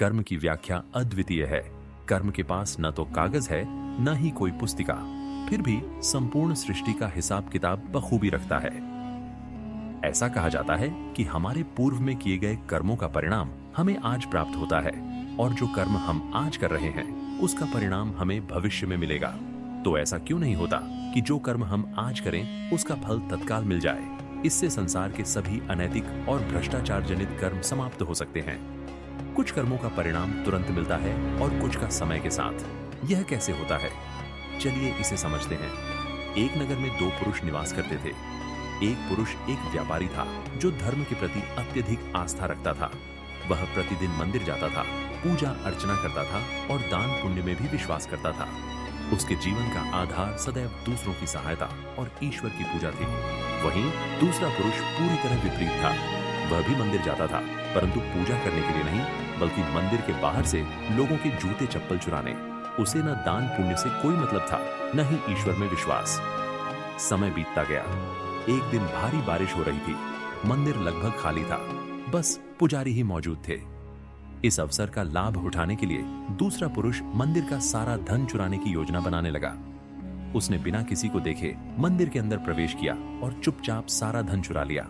कर्म की व्याख्या अद्वितीय है। कर्म के पास न तो कागज है न ही कोई पुस्तिका, फिर भी संपूर्ण सृष्टि का हिसाब किताब बखूबी रखता है। ऐसा कहा जाता है कि हमारे पूर्व में किए गए कर्मों का परिणाम हमें आज प्राप्त होता है और जो कर्म हम आज कर रहे हैं उसका परिणाम हमें भविष्य में मिलेगा। तो ऐसा क्यों नहीं होता कि जो कर्म हम आज करें उसका फल तत्काल मिल जाए। इससे संसार के सभी अनैतिक और भ्रष्टाचार जनित कर्म समाप्त हो सकते हैं। कुछ कर्मों का परिणाम तुरंत मिलता है और कुछ का समय के साथ। यह कैसे होता है, चलिए इसे समझते हैं। एक नगर में दो पुरुष निवास करते थे। एक पुरुष एक व्यापारी था जो धर्म के प्रति अत्यधिक आस्था रखता था। वह प्रतिदिन मंदिर जाता था, पूजा अर्चना करता था और दान पुण्य में भी विश्वास करता था। उसके जीवन का आधार सदैव दूसरों की सहायता और ईश्वर की पूजा थी। वहीं दूसरा पुरुष पूरी तरह विपरीत था। वह भी मंदिर जाता था, परंतु पूजा करने के लिए नहीं, बल्कि मंदिर के बाहर से लोगों के जूते चप्पल चुराने। उसे न दान पुण्य से कोई मतलब था, न ही ईश्वर में विश्वास। समय बीतता गया। एक दिन भारी बारिश हो रही थी। मंदिर लगभग खाली था, बस पुजारी ही मौजूद थे। इस अवसर का लाभ उठाने के लिए दूसरा पुरुष मंदिर का सारा धन चुराने की योजना बनाने लगा। उसने बिना किसी को देखे मंदिर के अंदर प्रवेश किया और चुपचाप सारा धन चुरा लिया।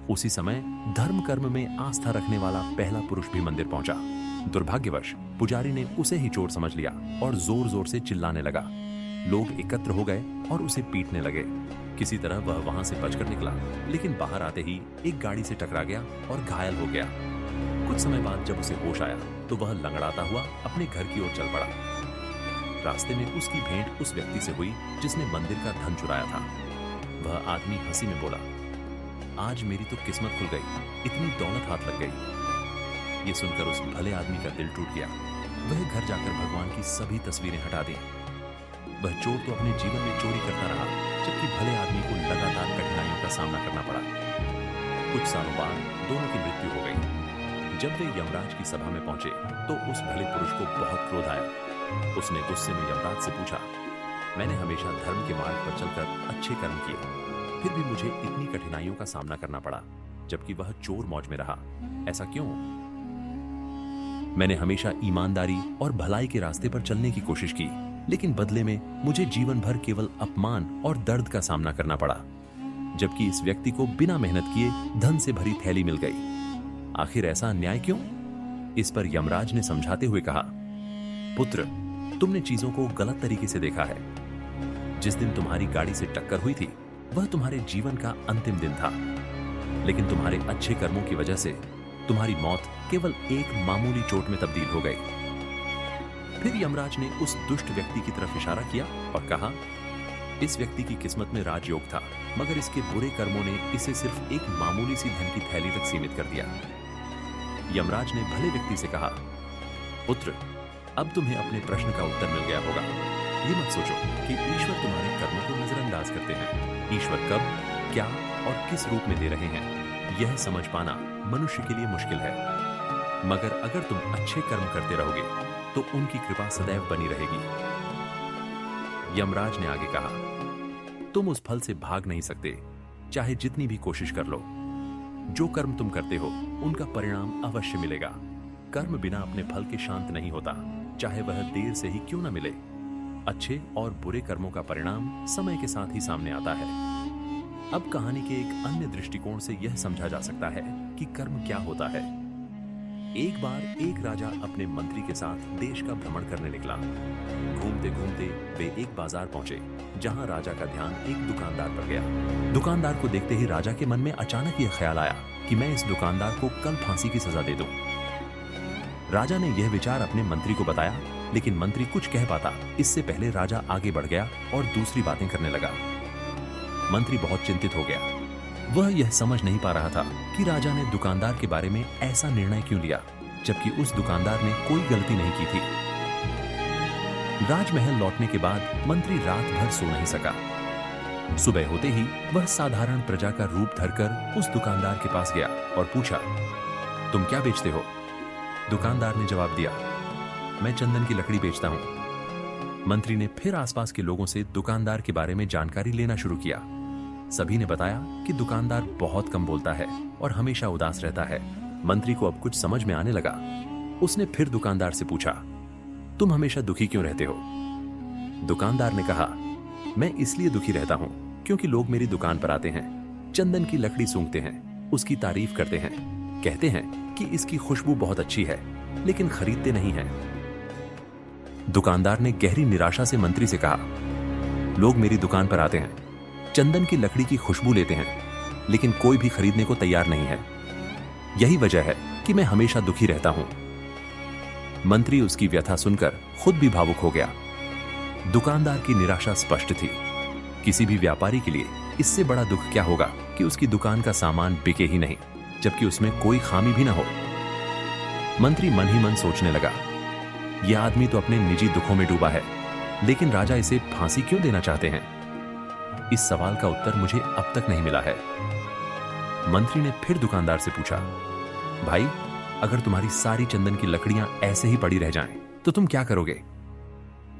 उसी समय धर्म कर्म में आस्था रखने वाला पहला पुरुष भी मंदिर पहुंचा। दुर्भाग्यवश पुजारी ने उसे ही चोर समझ लिया और जोर जोर से चिल्लाने लगा। लोग एकत्र हो गए और उसे पीटने लगे। किसी तरह वह वहां से बचकर निकला, लेकिन बाहर आते ही एक गाड़ी से टकरा गया और घायल हो गया। कुछ समय बाद जब उसे होश आया तो वह लंगड़ाता हुआ अपने घर की ओर चल पड़ा। रास्ते में उसकी भेंट उस व्यक्ति से हुई जिसने मंदिर का धन चुराया था। वह आदमी हंसी में बोला, आज मेरी तो किस्मत खुल गई, इतनी दौलत हाथ लग गई। ये सुनकर उस भले आदमी का दिल टूट गया। वह घर जाकर भगवान की सभी तस्वीरें हटा दी। वह चोर तो अपने जीवन में चोरी करता रहा, जबकि भले आदमी को लगातार कठिनाइयों का सामना करना पड़ा। कुछ सालों बाद दोनों की मृत्यु हो गई। जब वे यमराज की सभा में पहुंचे तो उस भले पुरुष को बहुत क्रोध आया। उसने गुस्से में यमराज से पूछा, मैंने हमेशा धर्म के मार्ग पर चलकर अच्छे कर्म किए, फिर भी मुझे इतनी कठिनाइयों का सामना करना पड़ा, जबकि वह चोर मौज में रहा। ऐसा क्यों? मैंने हमेशा ईमानदारी और भलाई के रास्ते पर चलने की कोशिश की, लेकिन बदले में मुझे जीवन भर केवल अपमान और दर्द का सामना करना पड़ा, जबकि इस व्यक्ति को बिना मेहनत किए धन से भरी थैली मिल गई। आखिर ऐसा अन्याय क्यों? इस पर यमराज ने समझाते हुए कहा, पुत्र, तुमने चीजों को गलत तरीके से देखा है। जिस दिन तुम्हारी गाड़ी से टक्कर हुई थी वह तुम्हारे जीवन का अंतिम दिन था, लेकिन तुम्हारे अच्छे कर्मों की वजह से तुम्हारी मौत केवल एक मामूली चोट में तब्दील हो गई। फिर यमराज ने उस दुष्ट व्यक्ति की तरफ इशारा किया और कहा, इस व्यक्ति की किस्मत में राजयोग था, मगर इसके बुरे कर्मों ने इसे सिर्फ एक मामूली सी धन की थैली तक सीमित कर दिया। यमराज ने भले व्यक्ति से कहा, पुत्र, अब तुम्हें अपने प्रश्न का उत्तर मिल गया होगा। ये मत सोचो कि ईश्वर तुम्हारे कर्मों को नजरअंदाज करते हैं। ईश्वर कब, क्या और किस रूप में दे रहे हैं, यह समझ पाना मनुष्य के लिए मुश्किल है। मगर अगर तुम अच्छे कर्म करते रहोगे तो उनकी कृपा सदैव बनी रहेगी। यमराज ने आगे कहा, तुम उस फल से भाग नहीं सकते, चाहे जितनी भी कोशिश कर लो। जो कर्म तुम करते हो उनका परिणाम अवश्य मिलेगा। कर्म बिना अपने फल के शांत नहीं होता, चाहे वह देर से ही क्यों न मिले। अच्छे और बुरे कर्मों का परिणाम समय के साथ ही सामने आता है। अब कहानी के एक अन्य दृष्टिकोण से यह समझा जा सकता है कि कर्म क्या होता है। एक बार एक राजा अपने मंत्री के साथ देश का भ्रमण करने निकला। घूमते घूमते वे एक बाजार पहुंचे, जहां राजा का ध्यान एक दुकानदार पर गया। दुकानदार को देखते ही राजा के मन में अचानक यह ख्याल आया कि मैं इस दुकानदार को कल फांसी की सजा दे दूं। राजा ने यह विचार अपने मंत्री को बताया, लेकिन मंत्री कुछ कह पाता इससे पहले राजा आगे बढ़ गया और दूसरी बातें करने लगा। मंत्री बहुत चिंतित हो गया। वह यह समझ नहीं पा रहा था कि राजा ने दुकानदार के बारे में ऐसा निर्णय क्यों लिया, जबकि उस दुकानदार ने कोई गलती नहीं की थी। राजमहल लौटने के बाद मंत्री रात भर सो नहीं सका। सुबह होते ही वह साधारण प्रजा का रूप धरकर उस दुकानदार के पास गया और पूछा, तुम क्या बेचते हो? दुकानदार ने जवाब दिया, मैं चंदन की लकड़ी बेचता हूं। मंत्री ने फिर आसपास के लोगों से दुकानदार के बारे में जानकारी लेना शुरू किया। सभी ने बताया कि दुकानदार बहुत कम बोलता है और हमेशा उदास रहता है। मंत्री को अब कुछ समझ में आने लगा। उसने फिर दुकानदार से पूछा, तुम हमेशा दुखी क्यों रहते हो? दुकानदार ने कहा, मैं इसलिए दुखी रहता हूं क्योंकि लोग मेरी दुकान पर आते हैं, चंदन की लकड़ी सूंघते हैं, उसकी तारीफ करते हैं, कहते हैं कि इसकी खुशबू बहुत अच्छी है, लेकिन खरीदते नहीं हैं। दुकानदार ने गहरी निराशा से मंत्री से कहा, लोग मेरी दुकान पर आते हैं, चंदन की लकड़ी की खुशबू लेते हैं, लेकिन कोई भी खरीदने को तैयार नहीं है। यही वजह है कि मैं हमेशा दुखी रहता हूं। मंत्री उसकी व्यथा सुनकर खुद भी भावुक हो गया। दुकानदार की निराशा स्पष्ट थी। किसी भी व्यापारी के लिए इससे बड़ा दुख क्या होगा कि उसकी दुकान का सामान बिके ही नहीं, जबकि उसमें कोई खामी भी ना हो। मंत्री मन ही मन सोचने लगा, यह आदमी तो अपने निजी दुखों में डूबा है, लेकिन राजा इसे फांसी क्यों देना चाहते हैं? इस सवाल का उत्तर मुझे अब तक नहीं मिला है। मंत्री ने फिर दुकानदार से पूछा, भाई, अगर तुम्हारी सारी चंदन की लकड़ियां ऐसे ही पड़ी रह जाएं, तो तुम क्या करोगे?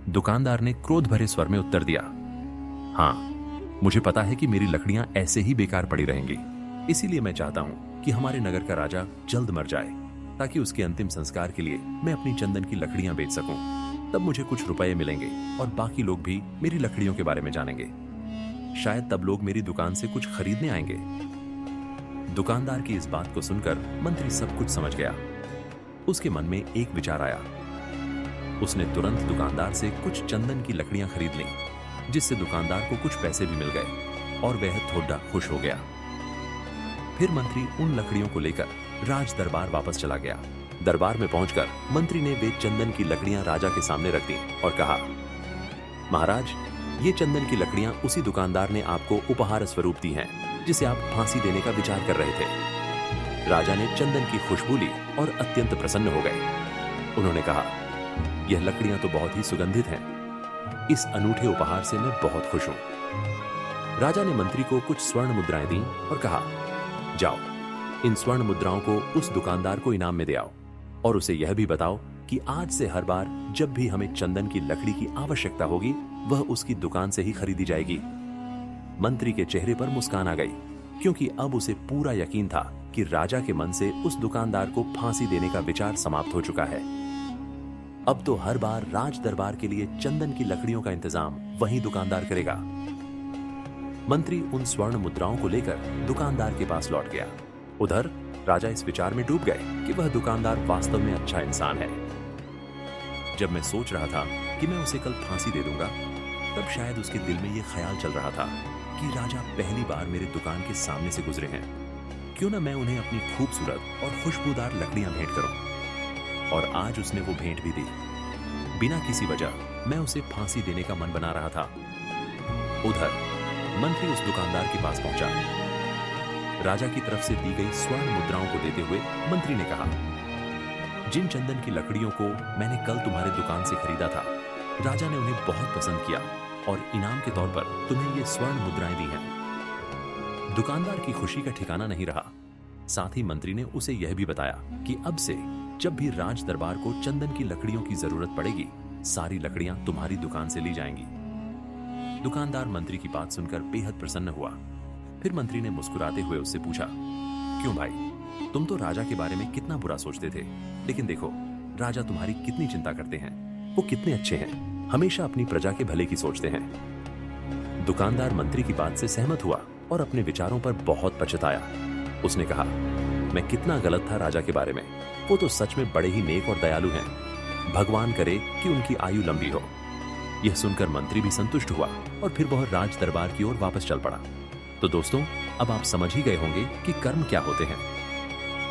दुकानदार ने क्रोध भरे स्वर में उत्तर दिया, हाँ, मुझे पता है कि मेरी लकड़ियां ऐसे ही बेकार पड़ी रहेंगी, इसीलिए मैं चाहता हूं कि हमारे नगर का राजा जल्द मर जाए, ताकि उसके अंतिम संस्कार के लिए मैं अपनी चंदन की लकड़ियां बेच सकूं। तब मुझे कुछ रुपए मिलेंगे और बाकी लोग भी मेरी लकड़ियों के बारे में जानेंगे। शायद तब लोग मेरी दुकान से कुछ खरीदने आएंगे। दुकानदार की इस बात को सुनकर मंत्री सब कुछ समझ गया। उसके मन में एक विचार आया। उसने तुरंत दुकानदार से कुछ चंदन की लकड़ियां खरीद लीं, जिससे दुकानदार को कुछ पैसे भी मिल गए और वह थोड़ा खुश हो गया। फिर मंत्री उन लकड़ियों को लेकर राज दरबार वापस चला गया। दरबार में पहुंचकर मंत्री ने वे चंदन की लकड़ियां राजा के सामने रख दी और कहा, महाराज, ये चंदन की लकड़ियां उसी दुकानदार ने आपको उपहार स्वरूप दी हैं, जिसे आप फांसी देने का विचार कर रहे थे। राजा ने चंदन की खुशबू ली और अत्यंत प्रसन्न हो गए। उन्होंने कहा, यह लकड़ियां तो बहुत ही सुगंधित हैं। इस अनूठे उपहार से मैं बहुत खुश हूं। राजा ने मंत्री को कुछ स्वर्ण मुद्राएं दी और कहा, जाओ, इन स्वर्ण मुद्राओं को उस दुकानदार को इनाम में दे आओ और उसे यह भी बताओ कि आज से हर बार जब भी हमें चंदन की लकड़ी की आवश्यकता होगी, वह उसकी दुकान से ही खरीदी जाएगी। मंत्री के चेहरे पर मुस्कान आ गई, क्योंकि अब उसे पूरा यकीन था कि राजा के मन से उस दुकानदार को फांसी देने का विचार समाप्त हो चुका है। अब तो हर बार राज दरबार के लिए चंदन की लकड़ियों का इंतजाम वही दुकानदार करेगा। मंत्री उन स्वर्ण मुद्राओं को लेकर दुकानदार के पास लौट गया। उधर राजा इस विचार में डूब गए कि वह दुकानदार वास्तव में अच्छा इंसान है। जब मैं सोच रहा था कि मैं उसे कल फांसी दे दूंगा, तब शायद उसके दिल में यह ख्याल चल रहा था कि राजा पहली बार मेरे दुकान के सामने से गुजरे हैं, क्यों ना मैं उन्हें अपनी खूबसूरत और खुशबूदार लकड़ियां भेंट करूं। और आज उसने वो भेंट भी दी। बिना किसी वजह मैं उसे फांसी देने का मन बना रहा था। उधर मंत्री उस दुकानदार के पास पहुंचा। राजा की तरफ से दी गई स्वर्ण मुद्राओं को देते हुए मंत्री ने कहा, जिन चंदन की लकड़ियों को मैंने कल तुम्हारे दुकान से खरीदा था, राजा ने उन्हें बहुत पसंद किया और इनाम के तौर पर तुम्हें ये स्वर्ण मुद्राएं दी हैं। दुकानदार की खुशी का ठिकाना नहीं रहा। साथ ही मंत्री ने उसे यह भी बताया कि अब से जब भी राज दरबार को चंदन की लकड़ियों की जरूरत पड़ेगी, सारी लकड़ियां तुम्हारी दुकान से ली जाएंगी। दुकानदार मंत्री की बात सुनकर बेहद प्रसन्न हुआ। फिर मंत्री ने मुस्कुराते हुए उससे पूछा, क्यों भाई, तुम तो राजा के बारे में कितना बुरा सोचते थे, लेकिन देखो राजा तुम्हारी कितनी चिंता करते हैं। वो कितने अच्छे हैं, हमेशा अपनी प्रजा के भले की सोचते हैं। दुकानदार मंत्री की बात से सहमत हुआ और अपने विचारों पर बहुत पछताया। उसने कहा, मैं कितना गलत था राजा के बारे में। वो तो सच में बड़े ही नेक और दयालु हैं। भगवान करे कि उनकी आयु लंबी हो। यह सुनकर मंत्री भी संतुष्ट हुआ और फिर वह राज दरबार की ओर वापस चल पड़ा। तो दोस्तों, अब आप समझ ही गए होंगे कि कर्म क्या होते हैं।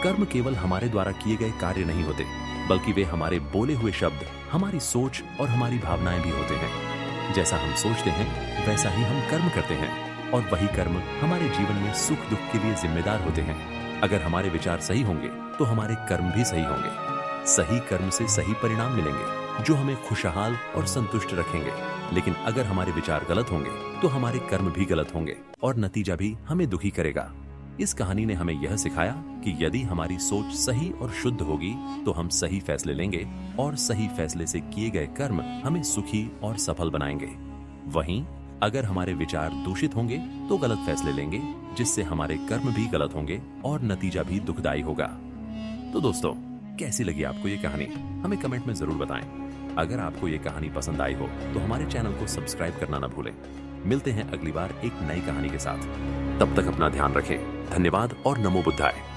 कर्म केवल हमारे द्वारा किए गए कार्य नहीं होते, बल्कि वे हमारे बोले हुए शब्द, हमारी सोच और हमारी भावनाएं भी होते हैं। जैसा हम सोचते हैं वैसा ही हम कर्म करते हैं और वही कर्म हमारे जीवन में सुख दुख के लिए जिम्मेदार होते हैं। अगर हमारे विचार सही होंगे तो हमारे कर्म भी सही होंगे। सही कर्म से सही परिणाम मिलेंगे जो हमें खुशहाल और संतुष्ट रखेंगे। लेकिन अगर हमारे विचार गलत होंगे तो हमारे कर्म भी गलत होंगे और नतीजा भी हमें दुखी करेगा। इस कहानी ने हमें यह सिखाया कि यदि हमारी सोच सही और शुद्ध होगी तो हम सही फैसले लेंगे और सही फैसले से किए गए कर्म हमें सुखी और सफल बनाएंगे। वहीं अगर हमारे विचार दूषित होंगे तो गलत फैसले लेंगे, जिससे हमारे कर्म भी गलत होंगे और नतीजा भी दुखदायी होगा। तो दोस्तों, कैसी लगी आपको ये कहानी, हमें कमेंट में जरूर बताएं। अगर आपको ये कहानी पसंद आई हो तो हमारे चैनल को सब्सक्राइब करना ना भूलें। मिलते हैं अगली बार एक नई कहानी के साथ। तब तक अपना ध्यान रखें। धन्यवाद और नमो बुद्धाय।